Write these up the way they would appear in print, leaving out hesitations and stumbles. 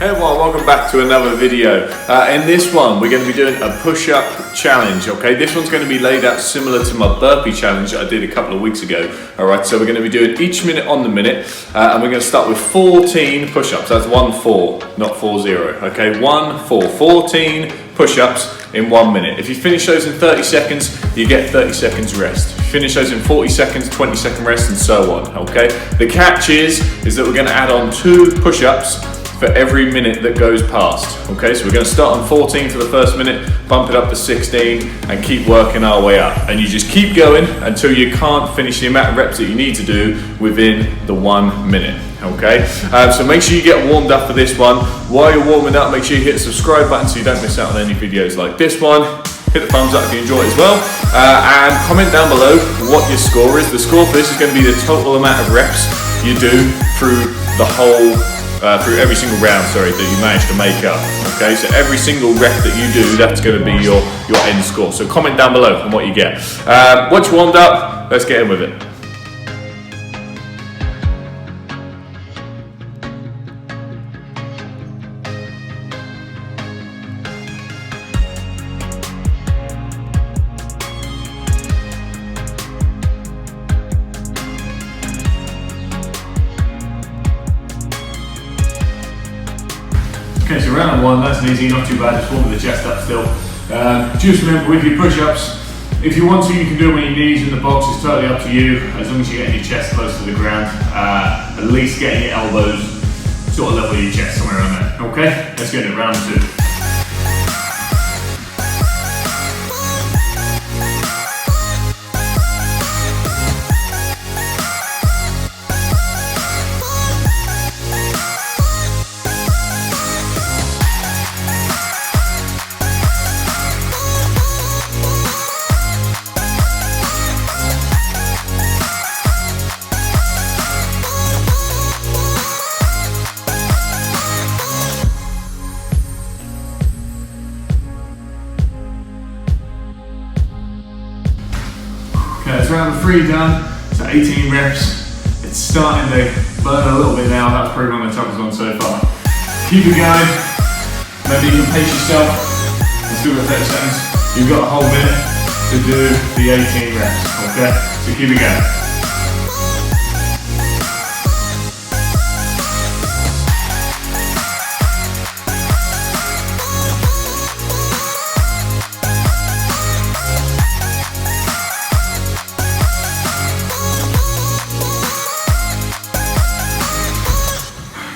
Hey everyone, welcome back to another video. In this one, we're going to be doing a push-up challenge, okay? This one's going to be laid out similar to my burpee challenge that I did a couple of weeks ago. Alright, so we're going to be doing each minute on the minute, and we're going to start with 14 push-ups. That's 1-4, not 40, okay? 1-4, 14 push-ups in 1 minute. If you finish those in 30 seconds, you get 30 seconds rest. If you finish those in 40 seconds, 20-second rest, and so on, okay? The catch is that we're going to add on 2 push-ups for every minute that goes past. Okay, so we're going to start on 14 for the first minute, bump it up to 16, and keep working our way up. And you just keep going until you can't finish the amount of reps that you need to do within the 1 minute. Okay, so make sure you get warmed up for this one. While you're warming up, make sure you hit the subscribe button so you don't miss out on any videos like this one. Hit the thumbs up if you enjoy it as well, and comment down below what your score is. The score for this is going to be the total amount of reps you do through the whole through every single round, that you manage to make up. Okay, so every single rep that you do, that's going to be your end score. So comment down below on what you get. Once you're warmed up, let's get in with it. Okay, so round 1, nice and easy, not too bad, just warming the chest up still. Just remember with your push-ups, if you want to, you can do it when your knees in the box, it's totally up to you, as long as you're getting your chest close to the ground, at least getting your elbows sort of level with your chest, somewhere around there. Okay, let's get into round 2. Okay, that's round 3 done, so 18 reps. It's starting to burn a little bit now, that's probably one of the toughest ones so far. Keep it going, maybe you can pace yourself, let's do it for 30 seconds. You've got a whole minute to do the 18 reps, okay? So keep it going.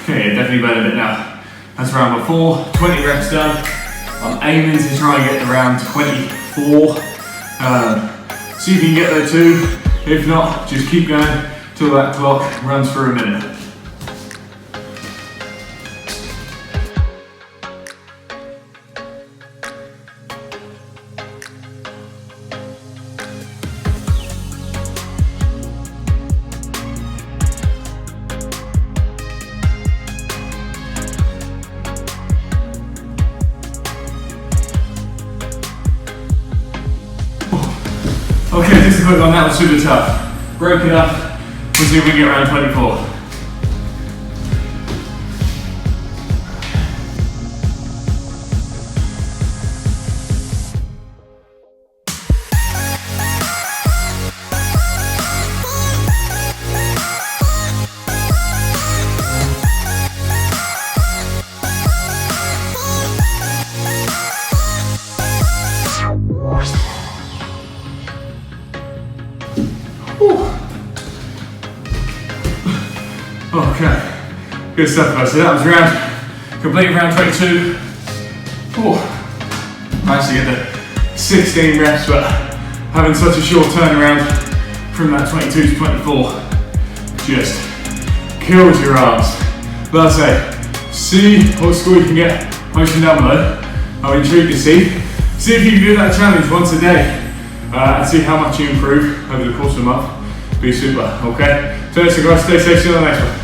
Okay, definitely better bit now. That's round 4, 20 reps done. I'm aiming to try and get to round 24. See if you can get there too. If not, just keep going till that clock runs for a minute. Okay, just a quick one, that was super tough. Broke it up, we'll see if we can get around 24. Okay, good stuff guys. So that was complete round 22. Managed to get the 16 reps, but having such a short turnaround from that 22 to 24 just killed your arms. But I say, see what score you can get, posting down below. I'm intrigued to see if you can do that challenge once a day and see how much you improve over the course of a month. Be super, okay? So guys, stay safe, see you on the next one.